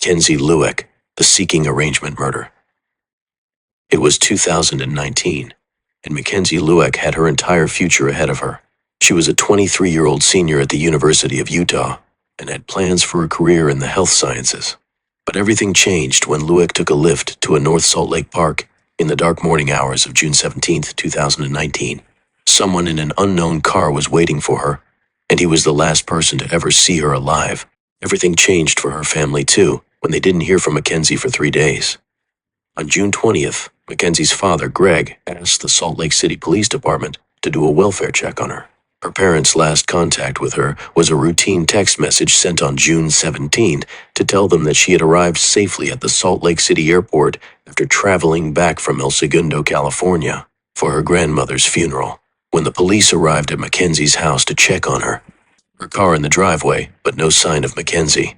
Mackenzie Lueck, the seeking arrangement murder. It was 2019, and Mackenzie Lueck had her entire future ahead of her. She was a 23-year-old senior at the University of Utah and had plans for a career in the health sciences. But everything changed when Lueck took a Lyft to a North Salt Lake park in the dark morning hours of June 17, 2019. Someone in an unknown car was waiting for her, and he was the last person to ever see her alive. Everything changed for her family too, when they didn't hear from Mackenzie for 3 days. On June 20th, Mackenzie's father, Greg, asked the Salt Lake City Police Department to do a welfare check on her. Her parents' last contact with her was a routine text message sent on June 17th to tell them that she had arrived safely at the Salt Lake City airport after traveling back from El Segundo, California, for her grandmother's funeral. When the police arrived at Mackenzie's house to check on her car in the driveway, but no sign of Mackenzie.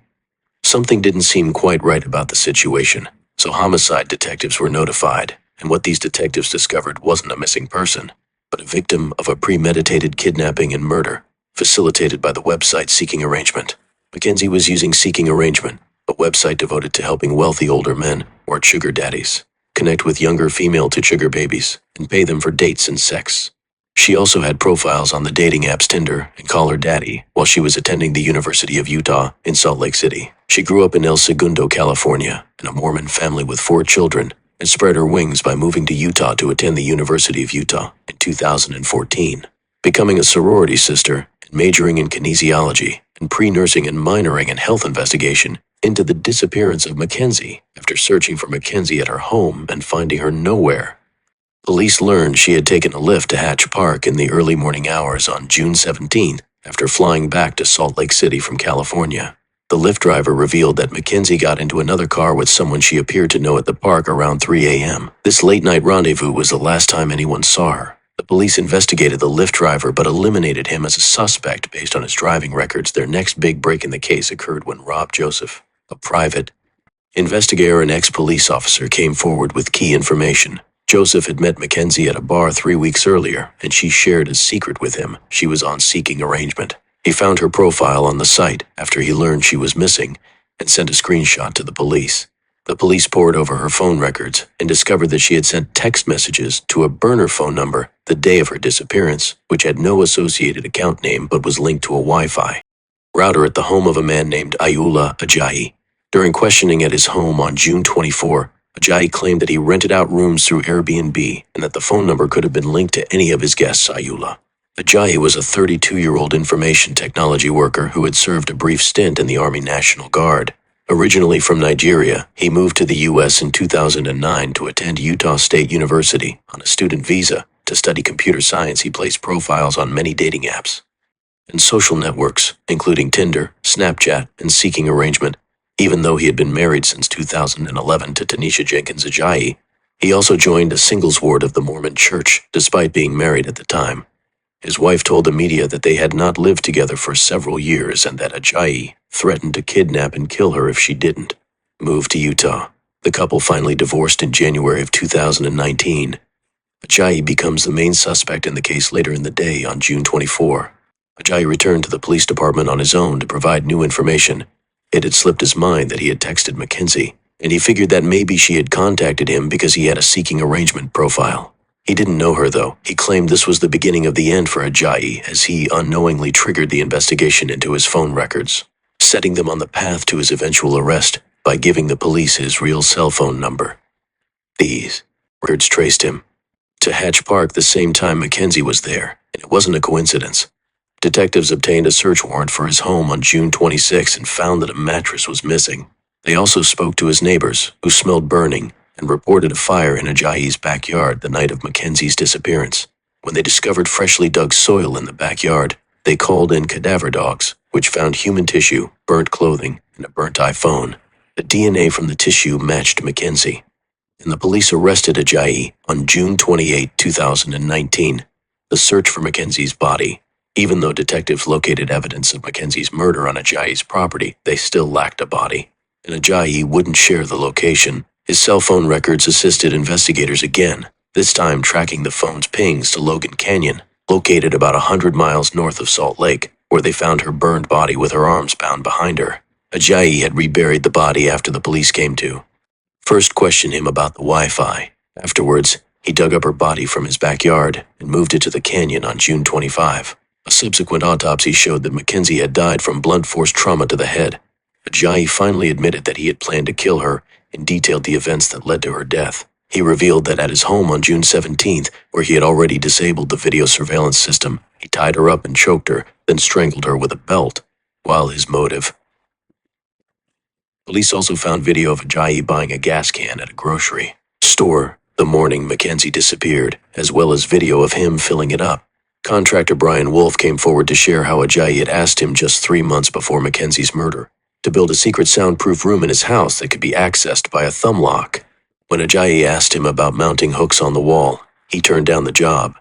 Something didn't seem quite right about the situation, so homicide detectives were notified, and what these detectives discovered wasn't a missing person, but a victim of a premeditated kidnapping and murder, facilitated by the website Seeking Arrangement. Mackenzie was using Seeking Arrangement, a website devoted to helping wealthy older men, or sugar daddies, connect with younger female to sugar babies, and pay them for dates and sex. She also had profiles on the dating apps Tinder and Call Her Daddy while she was attending the University of Utah in Salt Lake City. She grew up in El Segundo, California, in a Mormon family with 4 children, and spread her wings by moving to Utah to attend the University of Utah in 2014, becoming a sorority sister and majoring in kinesiology and pre-nursing and minoring in health investigation into the disappearance of Mackenzie after searching for Mackenzie at her home and finding her nowhere. Police learned she had taken a Lyft to Hatch Park in the early morning hours on June 17 after flying back to Salt Lake City from California. The Lyft driver revealed that Mackenzie got into another car with someone she appeared to know at the park around 3 a.m. This late-night rendezvous was the last time anyone saw her. The police investigated the Lyft driver but eliminated him as a suspect based on his driving records. Their next big break in the case occurred when Rob Joseph, a private investigator and ex-police officer, came forward with key information. Joseph had met Mackenzie at a bar 3 weeks earlier, and she shared a secret with him. She was on Seeking Arrangement. He found her profile on the site after he learned she was missing and sent a screenshot to the police. The police pored over her phone records and discovered that she had sent text messages to a burner phone number the day of her disappearance, which had no associated account name but was linked to a Wi-Fi router at the home of a man named Ayula Ajayi. During questioning at his home on June 24, Ajayi claimed that he rented out rooms through Airbnb and that the phone number could have been linked to any of his guests, Ayula. Ajayi was a 32-year-old information technology worker who had served a brief stint in the Army National Guard. Originally from Nigeria, he moved to the U.S. in 2009 to attend Utah State University on a student visa to study computer science. He placed profiles on many dating apps and social networks, including Tinder, Snapchat, and Seeking Arrangement. Even though he had been married since 2011 to Tanisha Jenkins Ajayi, he also joined a singles ward of the Mormon Church, despite being married at the time. His wife told the media that they had not lived together for several years and that Ajayi threatened to kidnap and kill her if she didn't move to Utah. The couple finally divorced in January of 2019. Ajayi becomes the main suspect in the case later in the day on June 24. Ajayi returned to the police department on his own to provide new information. It had slipped his mind that he had texted Mackenzie, and he figured that maybe she had contacted him because he had a Seeking Arrangement profile. He didn't know her, though. He claimed this was the beginning of the end for Ajayi as he unknowingly triggered the investigation into his phone records, setting them on the path to his eventual arrest by giving the police his real cell phone number. These records traced him to Hatch Park the same time Mackenzie was there, and it wasn't a coincidence. Detectives obtained a search warrant for his home on June 26 and found that a mattress was missing. They also spoke to his neighbors, who smelled burning, and reported a fire in Ajayi's backyard the night of Mackenzie's disappearance. When they discovered freshly dug soil in the backyard, they called in cadaver dogs, which found human tissue, burnt clothing, and a burnt iPhone. The DNA from the tissue matched Mackenzie, and the police arrested Ajayi on June 28, 2019. The search for Mackenzie's body. Even though detectives located evidence of Mackenzie's murder on Ajayi's property, they still lacked a body, and Ajayi wouldn't share the location. His cell phone records assisted investigators again, this time tracking the phone's pings to Logan Canyon, located about 100 miles north of Salt Lake, where they found her burned body with her arms bound behind her. Ajayi had reburied the body after the police came to. First questioned him about the Wi-Fi. Afterwards, he dug up her body from his backyard and moved it to the canyon on June 25. A subsequent autopsy showed that Mackenzie had died from blunt force trauma to the head. Ajayi finally admitted that he had planned to kill her and detailed the events that led to her death. He revealed that at his home on June 17th, where he had already disabled the video surveillance system, he tied her up and choked her, then strangled her with a belt. While his motive. Police also found video of Ajayi buying a gas can at a grocery store the morning Mackenzie disappeared, as well as video of him filling it up. Contractor Brian Wolf came forward to share how Ajayi had asked him just 3 months before Mackenzie's murder to build a secret soundproof room in his house that could be accessed by a thumb lock. When Ajayi asked him about mounting hooks on the wall, he turned down the job.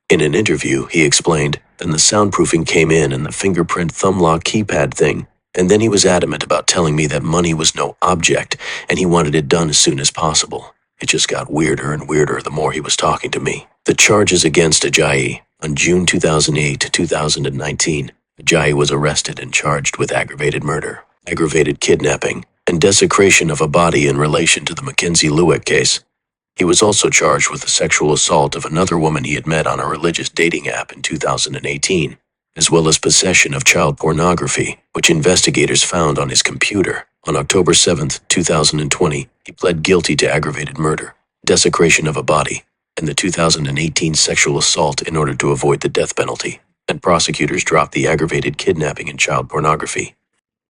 In an interview, he explained, then the soundproofing came in and the fingerprint thumb lock keypad thing, and then he was adamant about telling me that money was no object and he wanted it done as soon as possible. It just got weirder and weirder the more he was talking to me. The charges against Ajayi. On June 2008 to 2019, Ajayi was arrested and charged with aggravated murder, aggravated kidnapping, and desecration of a body in relation to the Mackenzie Lueck case. He was also charged with the sexual assault of another woman he had met on a religious dating app in 2018, as well as possession of child pornography, which investigators found on his computer. On October 7, 2020, he pled guilty to aggravated murder, desecration of a body, and the 2018 sexual assault in order to avoid the death penalty, and prosecutors dropped the aggravated kidnapping and child pornography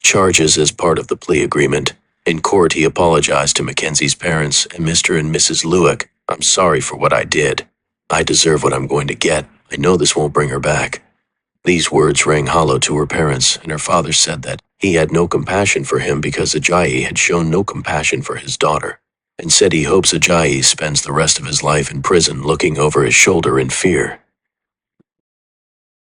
charges as part of the plea agreement. In court, he apologized to Mackenzie's parents and Mr. and Mrs. Lueck. "I'm sorry for what I did. I deserve what I'm going to get. I know this won't bring her back." These words rang hollow to her parents, and her father said that he had no compassion for him because Ajayi had shown no compassion for his daughter, and said he hopes Ajayi spends the rest of his life in prison looking over his shoulder in fear.